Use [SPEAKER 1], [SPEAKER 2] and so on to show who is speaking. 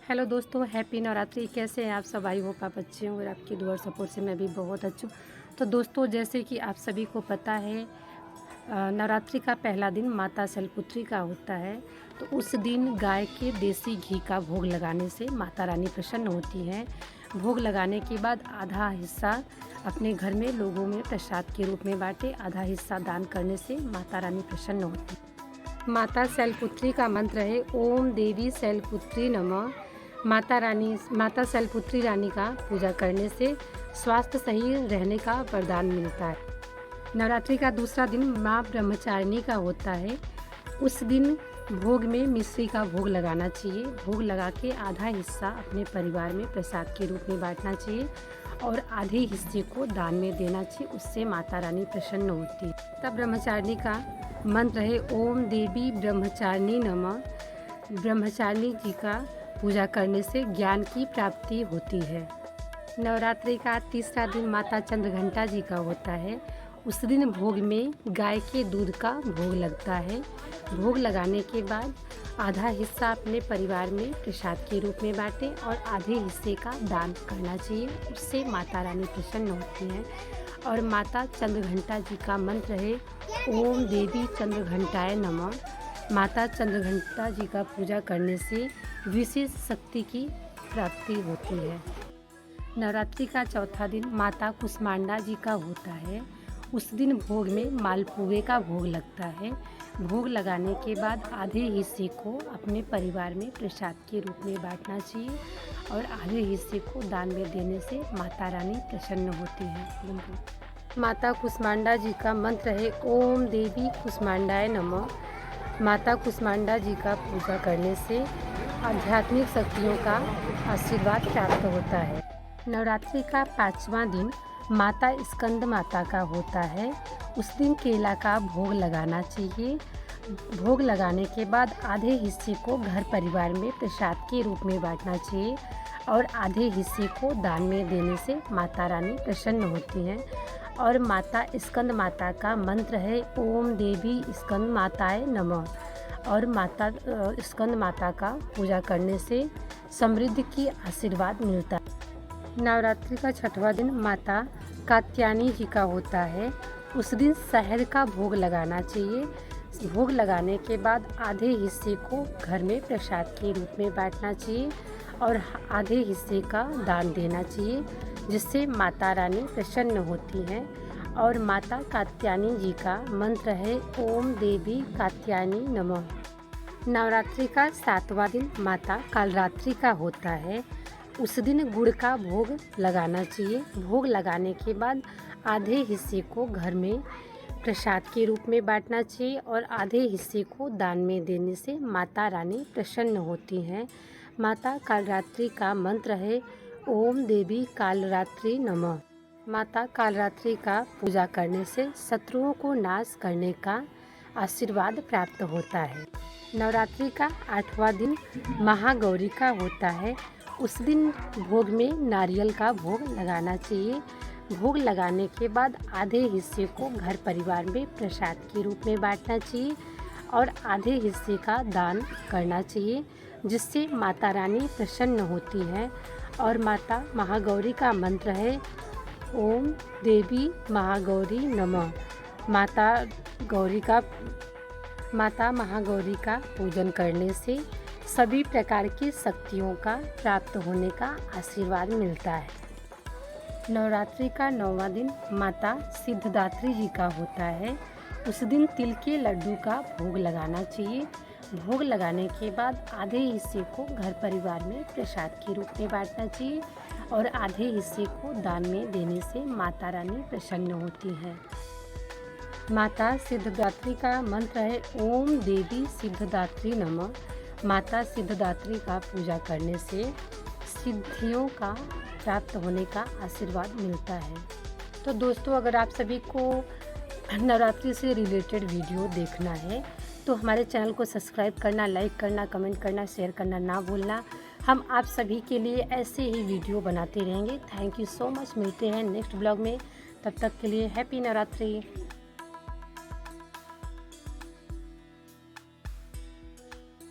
[SPEAKER 1] Hello दोस्तों, happy Navratri. कैसे हैं आप सब? आई होप आप अच्छे हों और आपकी दुआ और सपोर्ट से मैं भी बहुत अच्छी हूँ। तो दोस्तों, जैसे कि आप सभी को पता है, नवरात्रि का पहला दिन माता शैलपुत्री का होता है। तो उस दिन गाय के देसी घी का भोग लगाने से माता रानी प्रसन्न होती हैं। भोग लगाने के बाद आधा हिस्सा अपने घर में लोगों में प्रसाद के रूप में बांटे, आधा हिस्सा दान करने से माता रानी प्रसन्न होती है। माता शैलपुत्री का मंत्र है ओम देवी शैलपुत्री नमः। माता शैलपुत्री रानी का पूजा करने से स्वास्थ्य सही रहने का वरदान मिलता है। नवरात्रि का दूसरा दिन माँ ब्रह्मचारिणी का होता है। उस दिन भोग में मिश्री का भोग लगाना चाहिए। भोग लगा के आधा हिस्सा अपने परिवार में प्रसाद के रूप में बांटना चाहिए और आधे हिस्से को दान में देना चाहिए। उससे माता रानी प्रसन्न होती है। तब ब्रह्मचारिणी का मंत्र है ओम देवी ब्रह्मचारिणी नमः। ब्रह्मचारिणी जी का पूजा करने से ज्ञान की प्राप्ति होती है। नवरात्रि का तीसरा दिन माता चंद्रघंटा जी का होता है। उस दिन भोग में गाय के दूध का भोग लगता है। भोग लगाने के बाद आधा हिस्सा अपने परिवार में प्रसाद के रूप में बांटें और आधे हिस्से का दान करना चाहिए। उससे माता रानी प्रसन्न होती हैं। और माता चंद्रघंटा जी का मंत्र है ओम देवी चंद्रघंटाय नमः। माता चंद्रघंटा जी का पूजा करने से विशेष शक्ति की प्राप्ति होती है। नवरात्रि का चौथा दिन माता कुष्मांडा जी का होता है। उस दिन भोग में मालपुए का भोग लगता है। भोग लगाने के बाद आधे हिस्से को अपने परिवार में प्रसाद के रूप में बांटना चाहिए और आधे हिस्से को दान में देने से माता रानी प्रसन्न होती है। माता कुष्मांडा जी का मंत्र है ओम देवी कुष्मांडाय नमः। माता कुष्मांडा जी का पूजा करने से आध्यात्मिक शक्तियों का आशीर्वाद प्राप्त होता है। नवरात्रि का पांचवा दिन माता स्कंद माता का होता है। उस दिन केला का भोग लगाना चाहिए। भोग लगाने के बाद आधे हिस्से को घर परिवार में प्रसाद के रूप में बांटना चाहिए और आधे हिस्से को दान में देने से माता रानी प्रसन्न होती हैं। और माता स्कंद माता का मंत्र है ओम देवी स्कंद माताय नमः। और माता स्कंद माता का पूजा करने से समृद्धि की आशीर्वाद मिलता है। नवरात्रि का छठवां दिन माता कात्यायनी जी का होता है। उस दिन शहद का भोग लगाना चाहिए। भोग लगाने के बाद आधे हिस्से को घर में प्रसाद के रूप में बांटना चाहिए और आधे हिस्से का दान देना चाहिए, जिससे माता रानी प्रसन्न होती हैं। और माता कात्यायनी जी का मंत्र है ओम देवी कात्यायनी नमः। नवरात्रि का सातवां दिन माता कालरात्रि का होता है। उस दिन गुड़ का भोग लगाना चाहिए। भोग लगाने के बाद आधे हिस्से को घर में प्रसाद के रूप में बांटना चाहिए और आधे हिस्से को दान में देने से माता रानी प्रसन्न होती हैं। माता कालरात्रि का मंत्र है ओम देवी कालरात्रि नमः। माता कालरात्रि का पूजा करने से शत्रुओं को नाश करने का आशीर्वाद प्राप्त होता है। नवरात्रि का आठवां दिन महागौरी का होता है। उस दिन भोग में नारियल का भोग लगाना चाहिए। भोग लगाने के बाद आधे हिस्से को घर परिवार में प्रसाद के रूप में बांटना चाहिए और आधे हिस्से का दान करना चाहिए, जिससे माता रानी प्रसन्न होती हैं। और माता महागौरी का मंत्र है ओम देवी महागौरी नमः। माता महागौरी का पूजन करने से सभी प्रकार की शक्तियों का प्राप्त होने का आशीर्वाद मिलता है। नवरात्रि का नौवां दिन माता सिद्धदात्री जी का होता है। उस दिन तिल के लड्डू का भोग लगाना चाहिए। भोग लगाने के बाद आधे हिस्से को घर परिवार में प्रसाद के रूप में बांटना चाहिए और आधे हिस्से को दान में देने से माता रानी प्रसन्न होती है। माता सिद्धदात्री का मंत्र है ओम देवी सिद्धदात्री नमः। माता सिद्धदात्री का पूजा करने से सिद्धियों का प्राप्त होने का आशीर्वाद मिलता है। तो दोस्तों, अगर आप सभी को नवरात्रि से रिलेटेड वीडियो देखना है तो हमारे चैनल को सब्सक्राइब करना, लाइक करना, कमेंट करना, शेयर करना ना भूलना। हम आप सभी के लिए ऐसे ही वीडियो बनाते रहेंगे। Thank you so much. मिलते हैं नेक्स्ट ब्लॉग में। तब तक के लिए हैप्पी नवरात्रि।